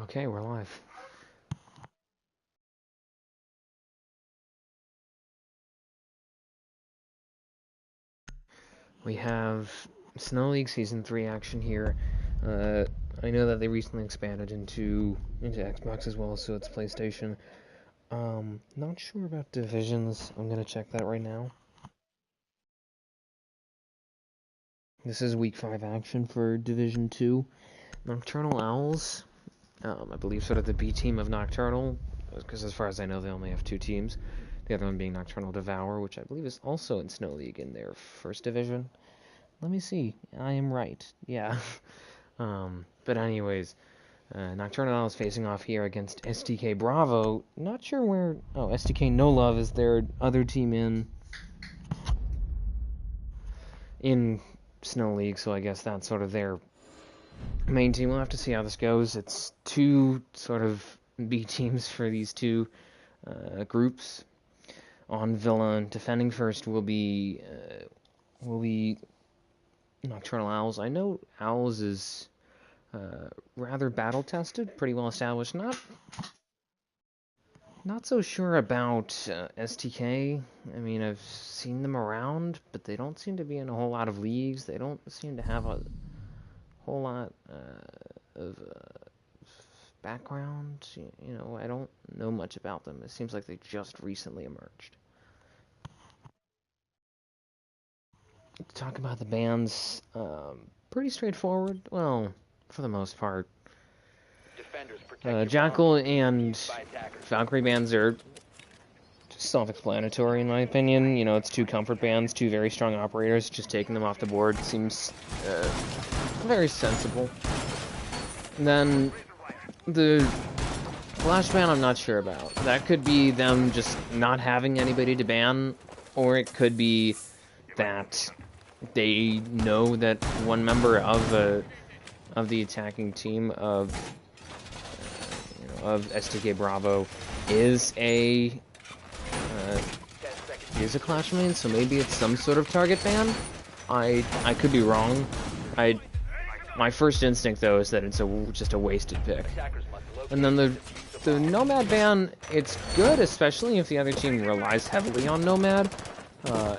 Okay, we're live. We have Snow League Season 3 action here. I know that they recently expanded into Xbox as well, so it's PlayStation. Not sure about divisions. I'm gonna check that right now. This is Week 5 action for Division 2. Nocturnal Owls, I believe sort of the B team of Nocturnal, because as far as I know they only have 2 teams. The other one being Nocturnal Devour, which I believe is also in Snow League in their first division. Let me see. I am right. Yeah. But anyways, Nocturnal Owls facing off here against STK Bravo. Not sure where... Oh, STK No Love is their other team in Snow League, so I guess that's sort of their main team. We'll have to see how this goes. It's 2 sort of B teams for these 2 groups. On Villa, defending first will be Nocturnal Owls. I know Owls is rather battle-tested, pretty well established. Not so sure about STK. I mean, I've seen them around, but they don't seem to be in a whole lot of leagues. They don't seem to have a whole lot of background. You know, I don't know much about them. It seems like they just recently emerged. To talk about the bands, pretty straightforward. Well, for the most part. Jackal and Valkyrie bands are self-explanatory in my opinion. You know, it's 2 comfort bands, 2 very strong operators. Just taking them off the board seems very sensible. And then the Flash ban I'm not sure about. That could be them just not having anybody to ban, or it could be that they know that one member of the attacking team of STK Bravo is a Clash main, so maybe it's some sort of target ban. I could be wrong. My first instinct though is that it's just a wasted pick. And then the Nomad ban, it's good, especially if the other team relies heavily on Nomad.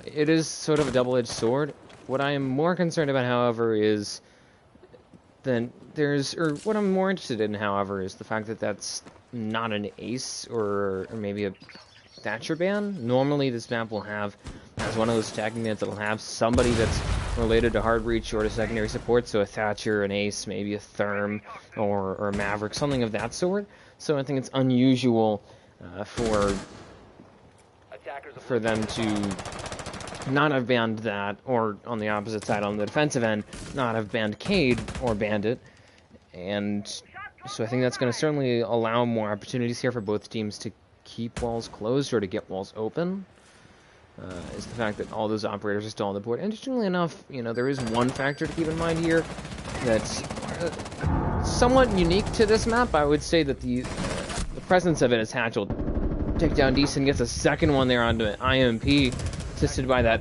It is sort of a double-edged sword. What I am more concerned about, however, is what I'm more interested in, however, is the fact that that's not an ace or maybe a Thatcher ban. Normally this map will have, as one of those attacking bans, it'll have somebody that's related to hard reach or to secondary support, so a Thatcher, an ace, maybe a Therm, or a Maverick, something of that sort. So I think it's unusual for them to not have banned that, or on the opposite side, on the defensive end, not have banned Cade or Bandit. And so I think that's going to certainly allow more opportunities here for both teams to keep walls closed or to get walls open. Is the fact that all those operators are still on the board. Interestingly enough, you know, there is one factor to keep in mind here that's somewhat unique to this map. I would say that the presence of it is Hatch will take down Decent, gets a second one there onto an IMP, assisted by that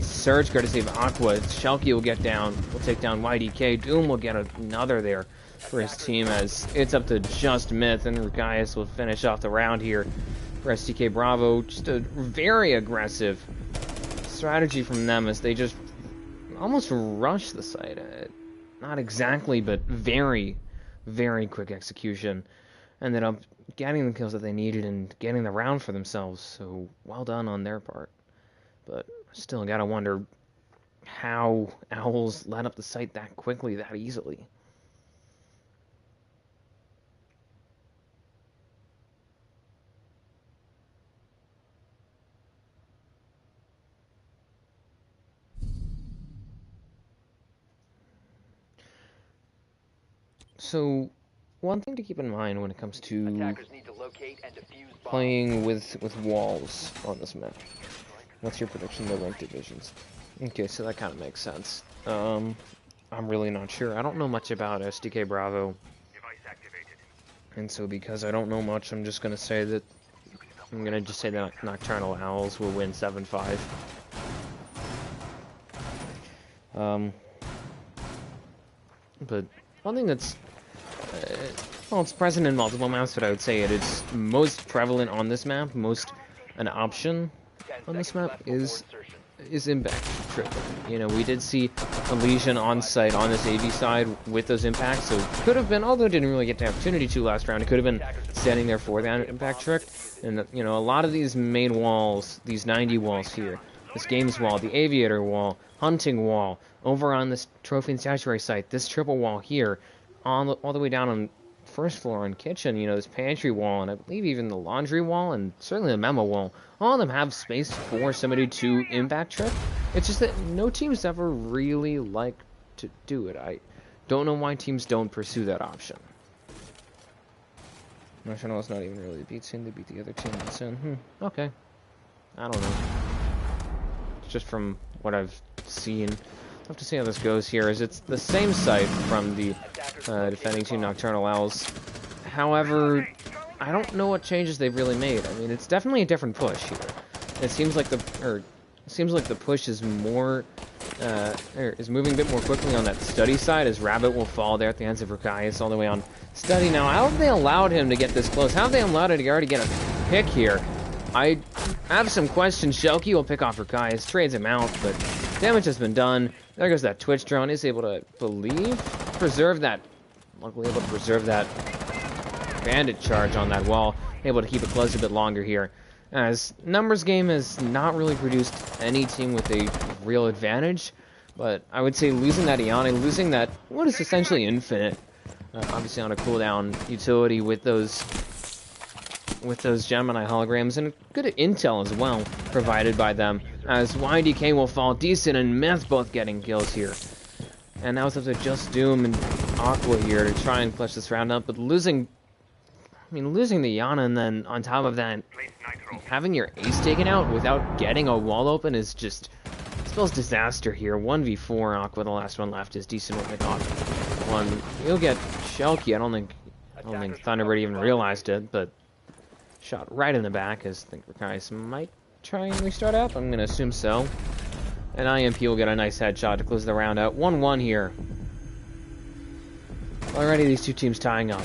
Surge courtesy of Aqua. Shelky will get down, will take down YDK. Doom will get another there for his team as it's up to just Myth, and Rukias will finish off the round here for STK Bravo. Just a very aggressive strategy from them as they just almost rush the site. Not exactly, but very, very quick execution. Ended up getting the kills that they needed and getting the round for themselves, so well done on their part. But still gotta wonder how Owls let up the site that quickly, that easily. So, one thing to keep in mind when it comes to playing with walls on this map. What's your prediction of the ranked divisions? Okay, so that kind of makes sense. I'm really not sure. I don't know much about STK Bravo. And so because I don't know much, I'm just going to say that Nocturnal Owls will win 7-5. But one thing that's Well, it's present in multiple maps, but I would say it is most prevalent on this map. An option on this map is impact tripping. You know, we did see a Legion on site on this AV side with those impacts, so it could have been, although it didn't really get the opportunity to last round, it could have been standing there for that impact trick. And, you know, a lot of these main walls, these 90 walls here, this games wall, the aviator wall, hunting wall, over on this trophy and statuary site, this triple wall here, all the way down on first floor and kitchen, you know, this pantry wall, and I believe even the laundry wall, and certainly the memo wall, all of them have space for somebody to impact trick. It's just that no teams ever really like to do it. I don't know why teams don't pursue that option. Nocturnal is not even really a beat scene. They beat the other team that's in. Okay. I don't know. Just from what I've seen. I'll have to see how this goes here, as it's the same site from the defending team Nocturnal Owls. However, I don't know what changes they've really made. I mean, it's definitely a different push here. It seems like the push is more is moving a bit more quickly on that study side, as Rabbit will fall there at the hands of Rukaius all the way on study. Now, how have they allowed him to get this close? How have they allowed him to already get a pick here? I have some questions. Shelky will pick off Rukaius, trades him out, but damage has been done. There goes that Twitch drone. Is able to, preserve that. Luckily able to preserve that bandit charge on that wall. Able to keep it close a bit longer here. As numbers game has not really produced any team with a real advantage, but I would say losing that Iana, losing that what is essentially infinite, obviously on a cooldown utility with those Gemini holograms, and good intel as well provided by them, as YDK will fall. Decent and Myth both getting kills here. And now it's up to Just Doom and Aqua here to try and clutch this round up, but losing the Yana, and then on top of that, having your ace taken out without getting a wall open is just, it spells disaster here. 1v4, Aqua, the last one left, is Decent will pick off one. He'll get Shelky. I don't think Thunderbird even realized it, but shot right in the back, as I think Rukaius might try and restart up. I'm going to assume so. And IMP will get a nice headshot to close the round out. 1-1 here. Already these two teams tying up.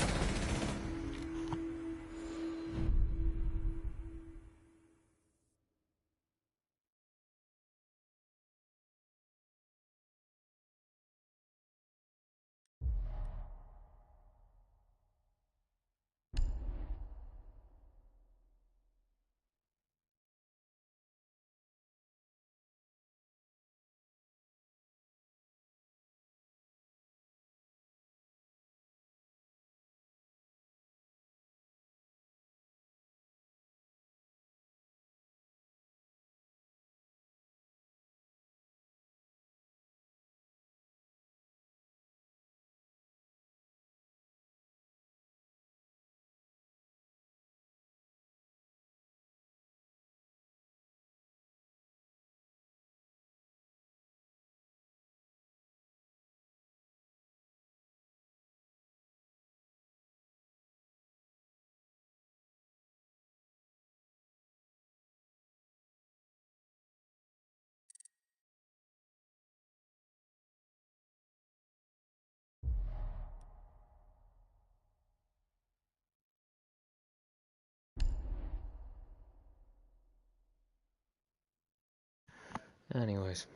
Anyways,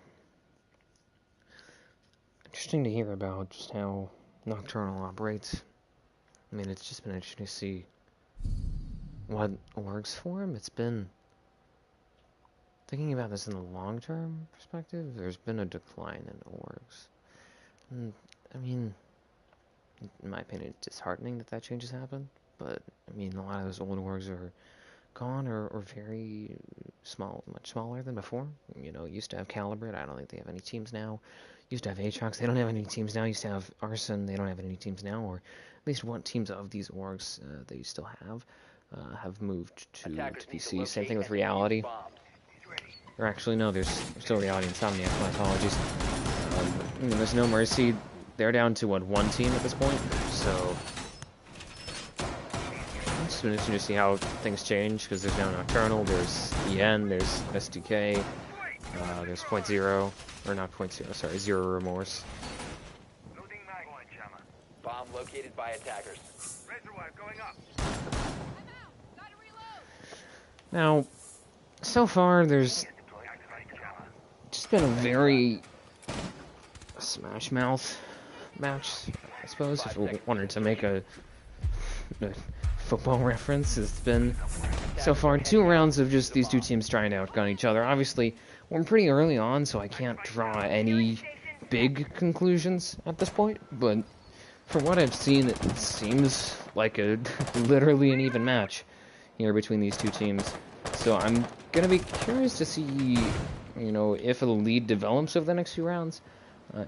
interesting to hear about just how Nocturnal operates. I mean, it's just been interesting to see what works for him. It's been, thinking about this in the long-term perspective, there's been a decline in orgs. And, I mean, in my opinion, it's disheartening that change has happened, but, I mean, a lot of those old orgs are gone or very small, much smaller than before. You know, used to have Calibrate. I don't think they have any teams now. Used to have Aatrox. They don't have any teams now. Used to have Arson. They don't have any teams now, or at least what teams of these orgs they still have moved to PC. Same thing with Reality. Or actually, no, there's still Reality Insomniac. My apologies. There's No Mercy. They're down to, what, one team at this point? So it's been interesting to see how things change, because there's now Nocturnal, there's EN, there's STK, there's .0, or not .0, sorry, Zero Remorse. Bomb located by attackers. Now, so far, there's just been a very Smash Mouth match, I suppose, if we wanted to make a football reference. It's been, so far, 2 rounds of just these two teams trying to outgun each other. Obviously, we're pretty early on, so I can't draw any big conclusions at this point, but from what I've seen, it seems like a literally an even match here between these two teams. So I'm gonna be curious to see, you know, if a lead develops over the next few rounds.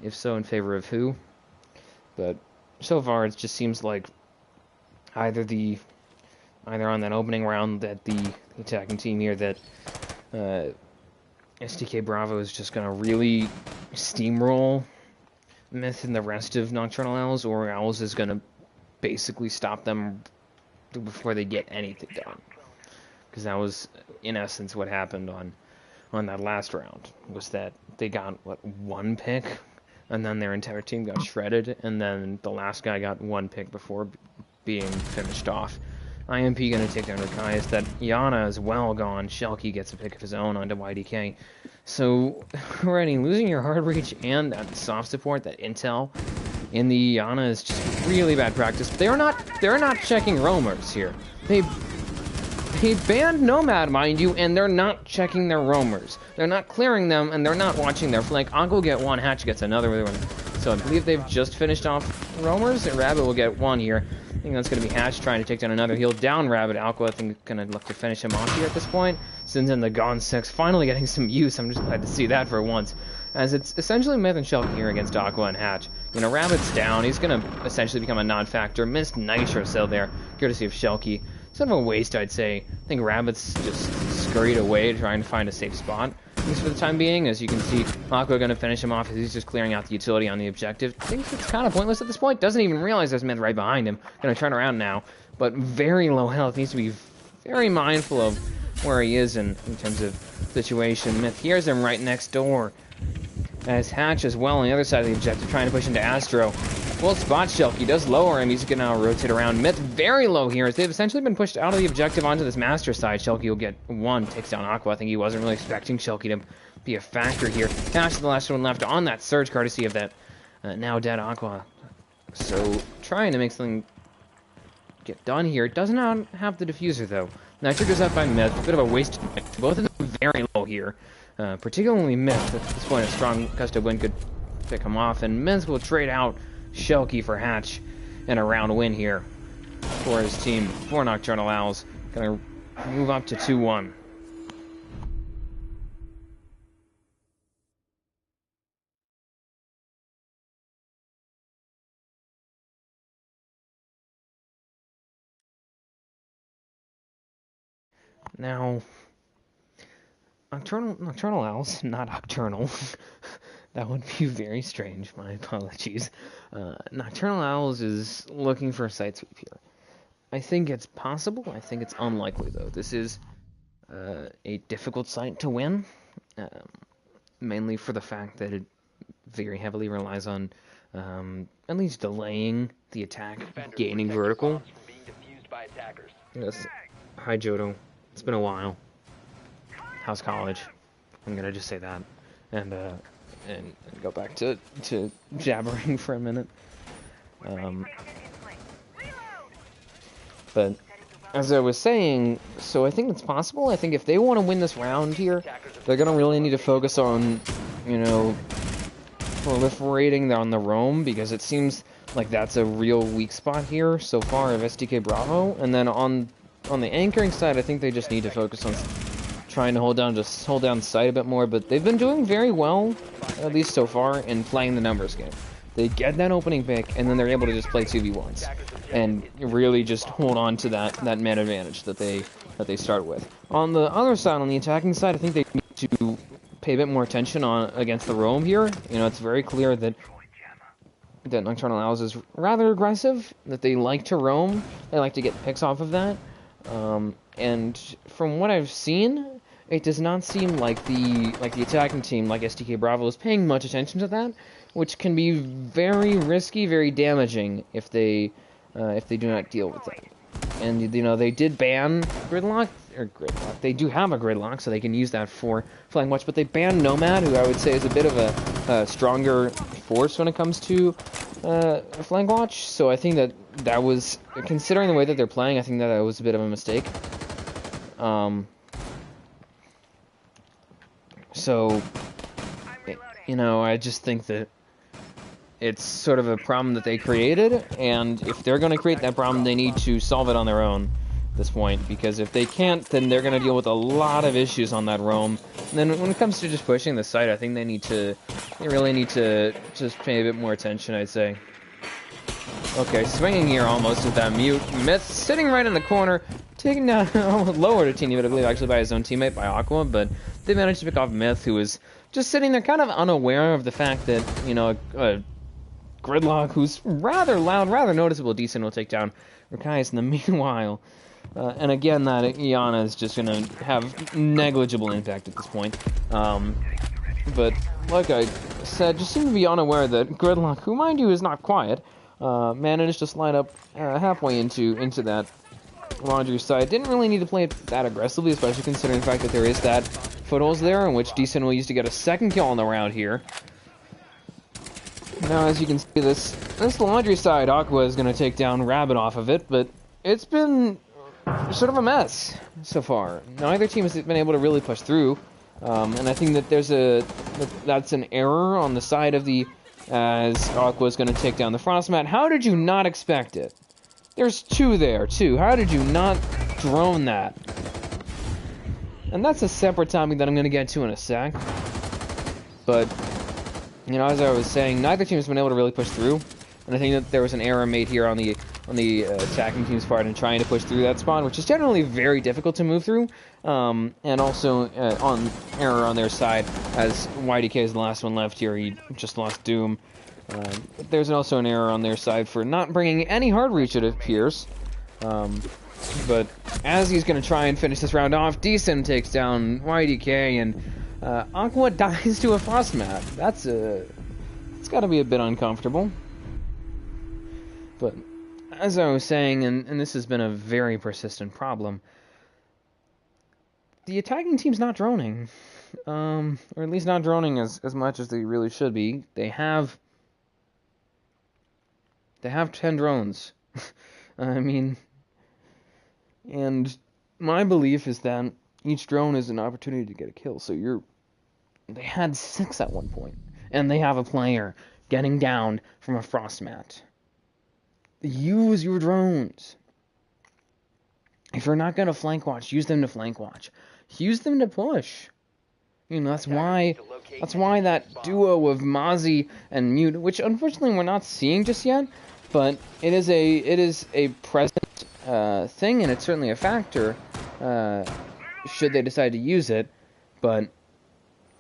If so, in favor of who. But so far, it just seems like either on that opening round that the attacking team here, that STK Bravo is just gonna really steamroll Myth and the rest of Nocturnal Owls, or Owls is gonna basically stop them before they get anything done. Because that was, in essence, what happened on that last round, was that they got, what, 1 pick, and then their entire team got shredded, and then the last guy got 1 pick before being finished off. IMP gonna take down Rakai's. That Yana is well gone. Shelky gets a pick of his own onto YDK. So, already losing your hard reach and that soft support, that intel in the Yana is just really bad practice. But they're not checking roamers here. They banned Nomad, mind you, and they're not checking their roamers. They're not clearing them, and they're not watching their flank. Aqua will get 1, Hatch gets another one. So I believe they've just finished off roamers, and Rabbit will get 1 here. I think that's going to be Hatch trying to take down another heal down Rabbit. Aqua, I think, going to look to finish him off here at this point. Sends in the Gone 6, finally getting some use. I'm just glad to see that for once. As it's essentially Myth and Shelky here against Aqua and Hatch. You know, Rabbit's down. He's going to essentially become a non-factor. Missed Nitro Cell there, courtesy of Shelky. Sort of a waste, I'd say. I think Rabbit's just scurried away trying to find a safe spot, at least for the time being. As you can see, Aqua going to finish him off as he's just clearing out the utility on the objective. I think it's kind of pointless at this point. Doesn't even realize there's Myth right behind him. Going to turn around now, but very low health. Needs to be very mindful of where he is in terms of situation. Myth hears him right next door. As Hatch as well on the other side of the objective, trying to push into Astro. Well, spot Shelky does lower him. He's going to now rotate around. Myth very low here, as they've essentially been pushed out of the objective onto this master side. Shelky will get 1, takes down Aqua. I think he wasn't really expecting Shelky to be a factor here. Hatch is the last one left on that surge, courtesy of that now dead Aqua. So, trying to make something get done here. Does not have the diffuser, though. Nitro goes up by Myth. A bit of a waste. Both of them very low here. Particularly Myth. At this point, a strong gust of wind could pick him off. And Myth will trade out Shelky for Hatch and a round win here for his team, for Nocturnal Owls. Gonna move up to 2-1. Now, Nocturnal Owls, not Nocturnal. That would be very strange, my apologies. Nocturnal Owls is looking for a side sweep here. I think it's possible. I think it's unlikely, though. This is a difficult site to win, mainly for the fact that it very heavily relies on at least delaying the attack, gaining vertical. Yes. Hi, Jodo. It's been a while. How's college? I'm gonna just say that, and go back to jabbering for a minute. But as I was saying, so I think it's possible. I think if they want to win this round here, they're gonna really need to focus on, you know, proliferating on the roam, because it seems like that's a real weak spot here so far of STK Bravo. And then on the anchoring side, I think they just need to focus on trying to hold down sight a bit more, but they've been doing very well, at least so far, in playing the numbers game. They get that opening pick, and then they're able to just play 2v1s, and really just hold on to that man advantage that they start with. On the other side, on the attacking side, I think they need to pay a bit more attention against the roam here. You know, it's very clear that Nocturnal Owls is rather aggressive, that they like to roam, they like to get picks off of that. And from what I've seen, it does not seem like the attacking team, like STK Bravo, is paying much attention to that, which can be very risky, very damaging if they if they do not deal with that. And, you know, they did ban Gridlock, they do have a Gridlock, so they can use that for Flying Watch, but they banned Nomad, who I would say is a bit of a stronger force when it comes to Flying Watch, so I think that was, considering the way that they're playing, I think that was a bit of a mistake. So, you know, I just think that it's sort of a problem that they created, and if they're going to create that problem, they need to solve it on their own at this point, because if they can't, then they're going to deal with a lot of issues on that roam. And then when it comes to just pushing the site, I think they really need to just pay a bit more attention, I'd say. Okay, swinging here almost with that mute. Myth sitting right in the corner, taking down, lowered a teeny bit, I believe, actually by his own teammate, by Aqua, but they managed to pick off Myth, who was just sitting there kind of unaware of the fact that, you know, Gridlock, who's rather loud, rather noticeable, decent, will take down Rakaius in the meanwhile. And again, that Iana is just going to have negligible impact at this point. But like I said, just seem to be unaware that Gridlock, who mind you is not quiet, managed to slide up halfway into that laundry side. Didn't really need to play it that aggressively, especially considering the fact that there is that footholds there, in which Decent will use to get a second kill on the round here. Now, as you can see, this laundry side, Aqua is going to take down Rabbit off of it, but it's been sort of a mess so far. Neither team has been able to really push through, and I think that that's an error on the side of the, as Aqua is going to take down the Frostmat. How did you not expect it? There's two there, too. How did you not drone that? And that's a separate topic that I'm going to get to in a sec. But, you know, as I was saying, neither team has been able to really push through. And I think that there was an error made here on the attacking team's part in trying to push through that spawn, which is generally very difficult to move through. And also on error on their side, as YDK is the last one left here. He just lost Doom. But there's also an error on their side for not bringing any hard reach, it appears. But as he's going to try and finish this round off, Decent takes down YDK, and Aqua dies to a Frostmat. It's got to be a bit uncomfortable. But as I was saying, and this has been a very persistent problem, the attacking team's not droning. Or at least not droning as much as they really should be. They have 10 drones. I mean, and my belief is that each drone is an opportunity to get a kill. So they had 6 at one point, and they have a player getting down from a Frostmat. Use your drones. If you're not going to flank watch, use them to flank watch. Use them to push. You know, that's why that duo of Mozzie and Mute, which unfortunately we're not seeing just yet, but it is a present thing, and it's certainly a factor should they decide to use it. But,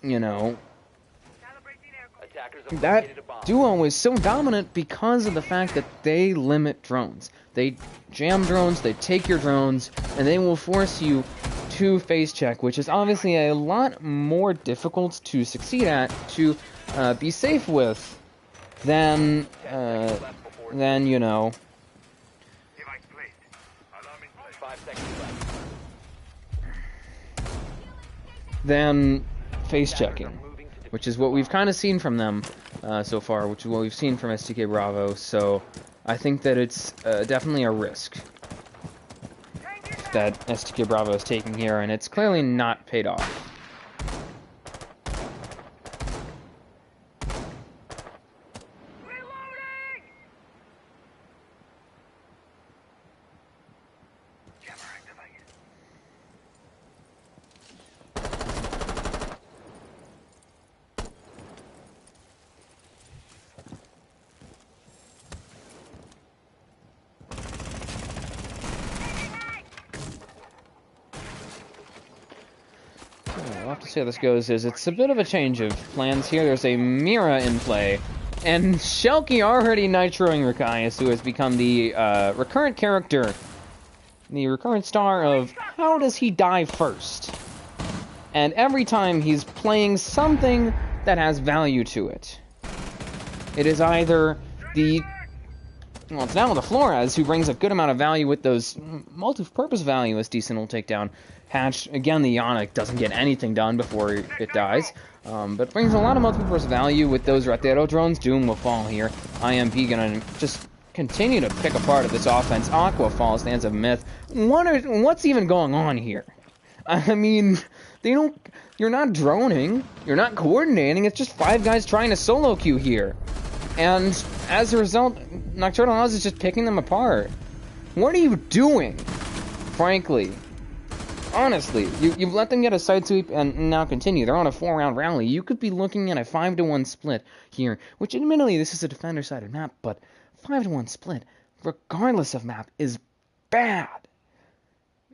you know, that duo is so dominant because of the fact that they limit drones. They jam drones, they take your drones, and they will force you to face check, which is obviously a lot more difficult to succeed at, to be safe with, than you know, than face checking, which is what we've kind of seen from them so far, which is what we've seen from STK Bravo. So I think that it's definitely a risk that STK Bravo is taking here, and it's clearly not paid off. I'll have to see how this goes. It's a bit of a change of plans here. There's a Mira in play, and Shelky already nitroing Rakaius, who has become the recurrent character, the recurrent star of how does he die first? And every time he's playing something that has value to it. It is either the Well, it's now the Flores, who brings a good amount of value with those multi-purpose value as Decent will take down Hatch. Again, the Ionic doesn't get anything done before it dies, but brings a lot of multi-purpose value with those Ratero drones. Doom will fall here. IMP gonna just continue to pick apart at this offense. Aqua falls, stands of myth. What's even going on here? I mean, you're not droning, you're not coordinating, it's just 5 guys trying to solo queue here. And as a result, Nocturnal is just picking them apart. What are you doing? Frankly. Honestly, you've let them get a side sweep and now continue. They're on a 4-round rally. You could be looking at a 5-to-1 split here, which admittedly this is a defender-sided map, but 5-to-1 split, regardless of map, is bad.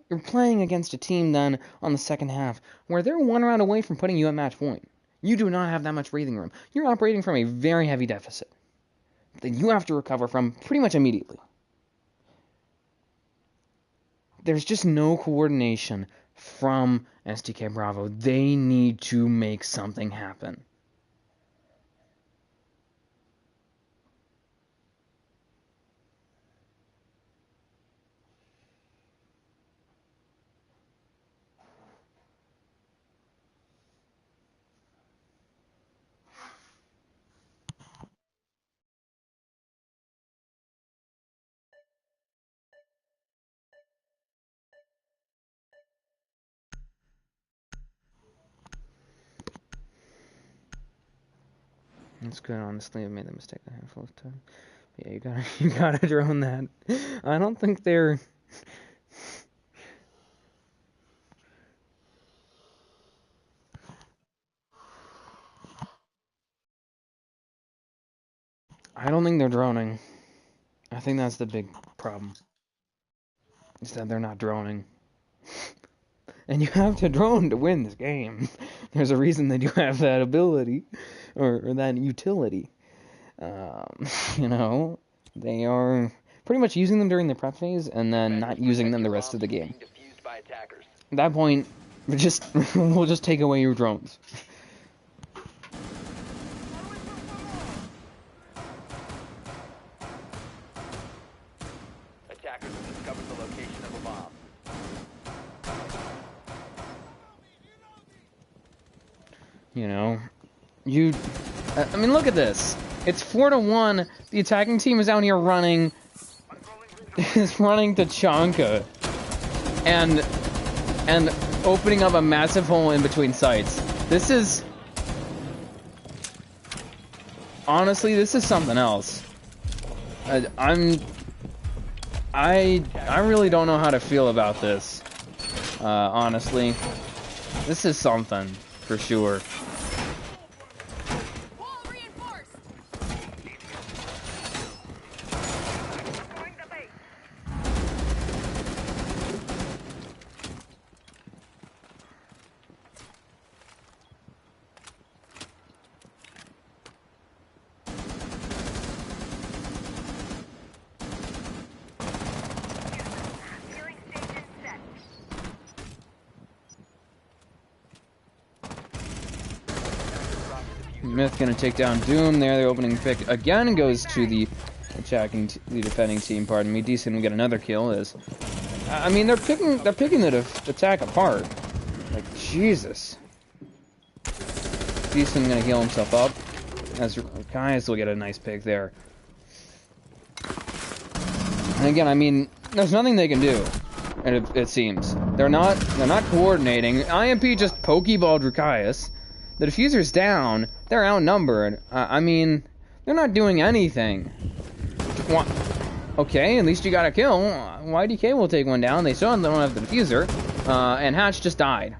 You're playing against a team then on the second half where they're 1 round away from putting you at match point. You do not have that much breathing room. You're operating from a very heavy deficit that you have to recover from pretty much immediately. There's just no coordination from STK Bravo. They need to make something happen. It's good, honestly. I've made the mistake a handful of times. Yeah, you gotta drone that. I don't think they're... I don't think they're droning. I think that's the big problem. Is that they're not droning. And you have to drone to win this game. There's a reason that you have that ability, or that utility. You know, they are pretty much using them during the prep phase, and then not using them the rest of the game. At that point, we'll just take away your drones. Attackers have discovered the location of a bomb. You know, I mean, look at this. It's 4-to-1. The attacking team is out here running. Is running to Chanka. And opening up a massive hole in between sites. This is... Honestly, this is something else. I really don't know how to feel about this. Honestly. This is something, for sure. Myth gonna take down Doom there. The opening pick again goes to the defending team. Pardon me. Decent will get another kill. I mean, they're picking the attack apart. Like Jesus. Decent gonna heal himself up. As Kai's will get a nice pick there. And again, I mean, there's nothing they can do. And it seems they're not coordinating. IMP just pokeballed Rukias. The diffuser's down. They're outnumbered. I mean, they're not doing anything. Okay, at least you got a kill. YDK will take one down. They still don't have the diffuser. And Hatch just died.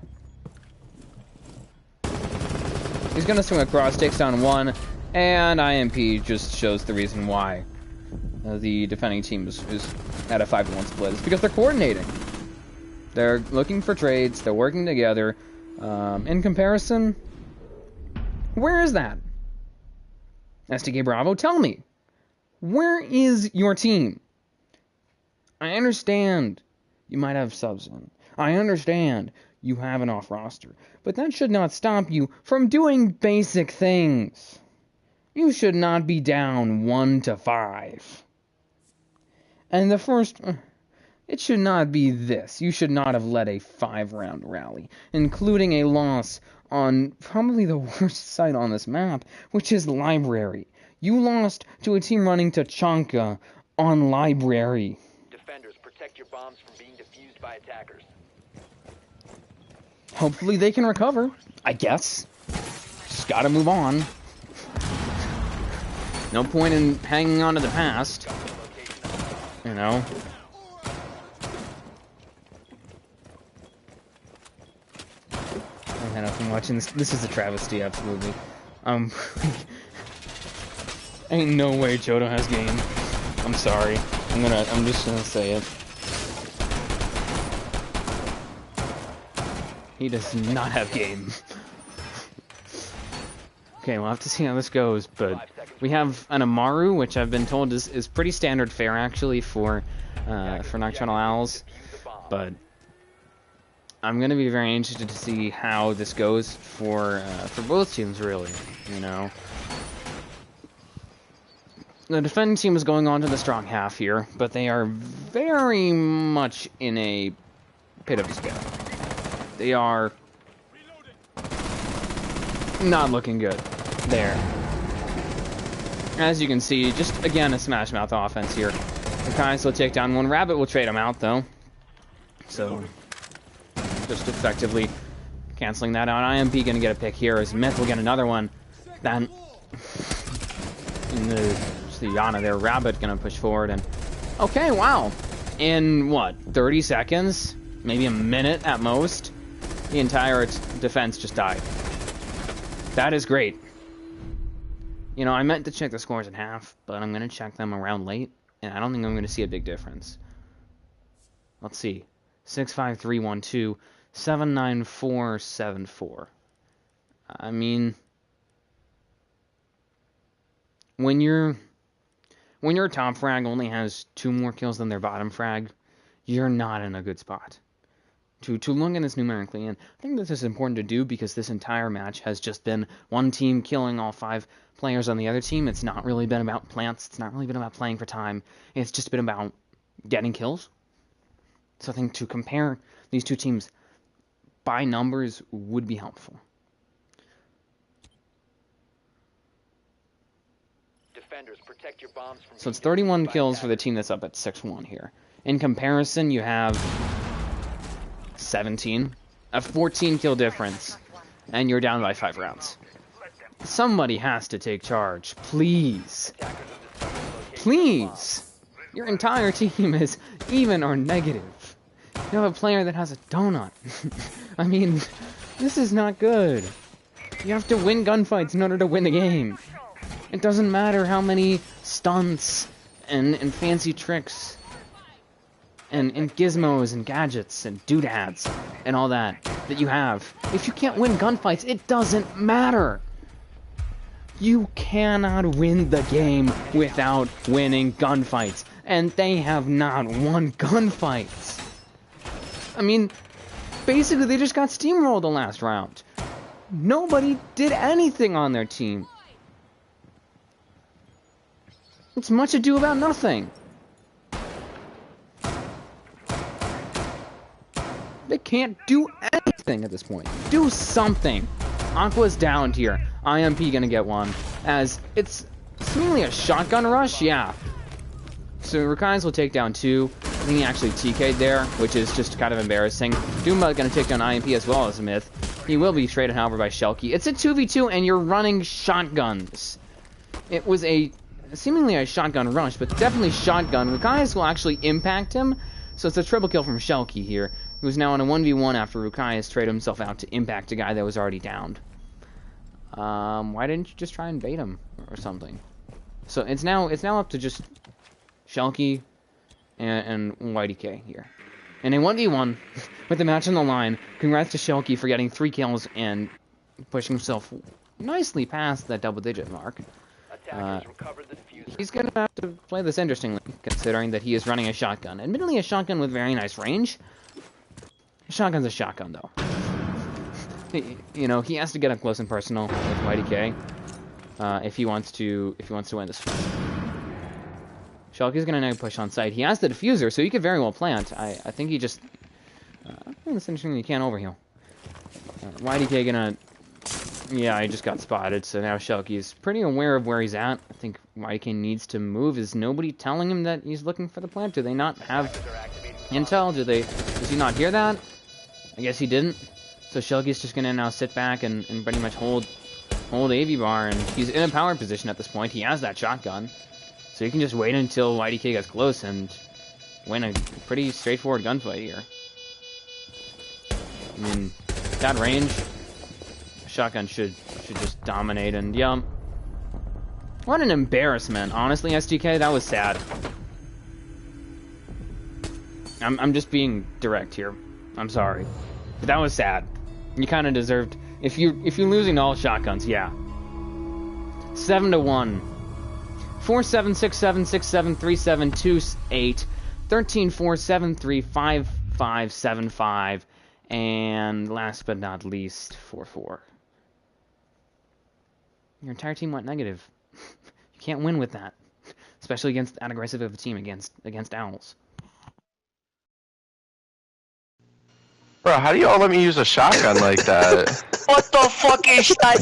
He's gonna swing across, takes down one, and IMP just shows the reason why the defending team is at a 5-to-1 split. It's because they're coordinating. They're looking for trades. They're working together. In comparison, where is that? STK Bravo, tell me. Where is your team? I understand you might have subs in. I understand you have an off roster. But that should not stop you from doing basic things. You should not be down 1-5. And the first... It should not be this. You should not have led a 5-round rally, including a loss on probably the worst site on this map, which is Library. You lost to a team running Tachanka on Library. Defenders, protect your bombs from being defused by attackers. Hopefully they can recover, I guess. Just gotta move on. No point in hanging on to the past. You know? I have been watching this. This is a travesty, absolutely. Ain't no way Jodo has game. I'm sorry. I'm just gonna say it. He does not have game. Okay, we'll have to see how this goes, but we have an Amaru, which I've been told is pretty standard fare actually for Nocturnal Owls, but I'm gonna be very interested to see how this goes for both teams, really. You know, the defending team is going on to the strong half here, but they are very much in a pit of despair. They are not looking good there. As you can see, just again a smash mouth offense here. Rukai will take down one. Rabbit will trade him out though, so just effectively canceling that out. IMP gonna get a pick here as Myth will get another one. Then in the Yana there, Rabbit gonna push forward and okay, wow. In what, 30 seconds? Maybe a minute at most? The entire defense just died. That is great. You know, I meant to check the scores in half, but I'm gonna check them around late, and I don't think I'm gonna see a big difference. Let's see. 65312 79474. I mean, when your top frag only has 2 more kills than their bottom frag, you're not in a good spot to look at this numerically. And I think this is important to do because this entire match has just been one team killing all 5 players on the other team. It's not really been about plants. It's not really been about playing for time. It's just been about getting kills. So I think to compare these two teams by numbers would be helpful. Defenders, protect your bombs from So it's 31 kills for the team that's up at 6-1 here. In comparison, you have 17, a 14 kill difference, and you're down by 5 rounds. Somebody has to take charge, please. Please. Your entire team is even or negative. You have a player that has a donut. I mean, this is not good. You have to win gunfights in order to win the game. It doesn't matter how many stunts and fancy tricks and gizmos and gadgets and doodads and all that you have. If you can't win gunfights, it doesn't matter. You cannot win the game without winning gunfights. And they have not won gunfights. I mean, basically they just got steamrolled the last round. Nobody did anything on their team. It's much ado about nothing. They can't do anything at this point. Do something. Aqua's downed here. IMP gonna get one. As it's seemingly a shotgun rush, yeah. So Rakai's will take down 2. I think he actually TK'd there, which is just kind of embarrassing. Doomba gonna take down IMP as well as Myth. He will be traded, however, by Shelky. It's a 2v2 and you're running shotguns. It was seemingly a shotgun rush, but definitely shotgun. Rukai's will actually impact him, so it's a triple kill from Shelky here, who is now on a 1v1 after Rukai has traded himself out to impact a guy that was already downed. Why didn't you just try and bait him or something? So it's now up to just Shelky and YDK here. And a 1v1 with the match on the line. Congrats to Shelky for getting 3 kills and pushing himself nicely past that double-digit mark. He's going to have to play this interestingly, considering that he is running a shotgun. Admittedly, a shotgun with very nice range. A shotgun's a shotgun, though. You know, he has to get up close and personal with YDK if he wants to win this fight. Shulky's gonna now push on site. He has the diffuser, so he could very well plant. I think he just... I think it's interesting he can't overheal. YDK gonna... Yeah, he just got spotted, so now Shulky's pretty aware of where he's at. I think YDK needs to move. Is nobody telling him that he's looking for the plant? Do they not have intel? Does he not hear that? I guess he didn't. So Shulky's just gonna now sit back and pretty much hold AV bar, and he's in a power position at this point. He has that shotgun. So you can just wait until YDK gets close and win a pretty straightforward gunfight here. I mean, that range, shotgun should just dominate, and yeah. What an embarrassment. Honestly, STK, that was sad. I'm just being direct here. I'm sorry. But that was sad. You kind of deserved... If you're losing all shotguns, yeah. 7-1. 4-7-6-7-6-7-3-7-2-8. 13-4-7-3-5-5-7-5. And last but not least, 4-4. Your entire team went negative. You can't win with that. Especially against that aggressive of a team against Owls. Bro, how do you all let me use a shotgun like that? What the fuck is that?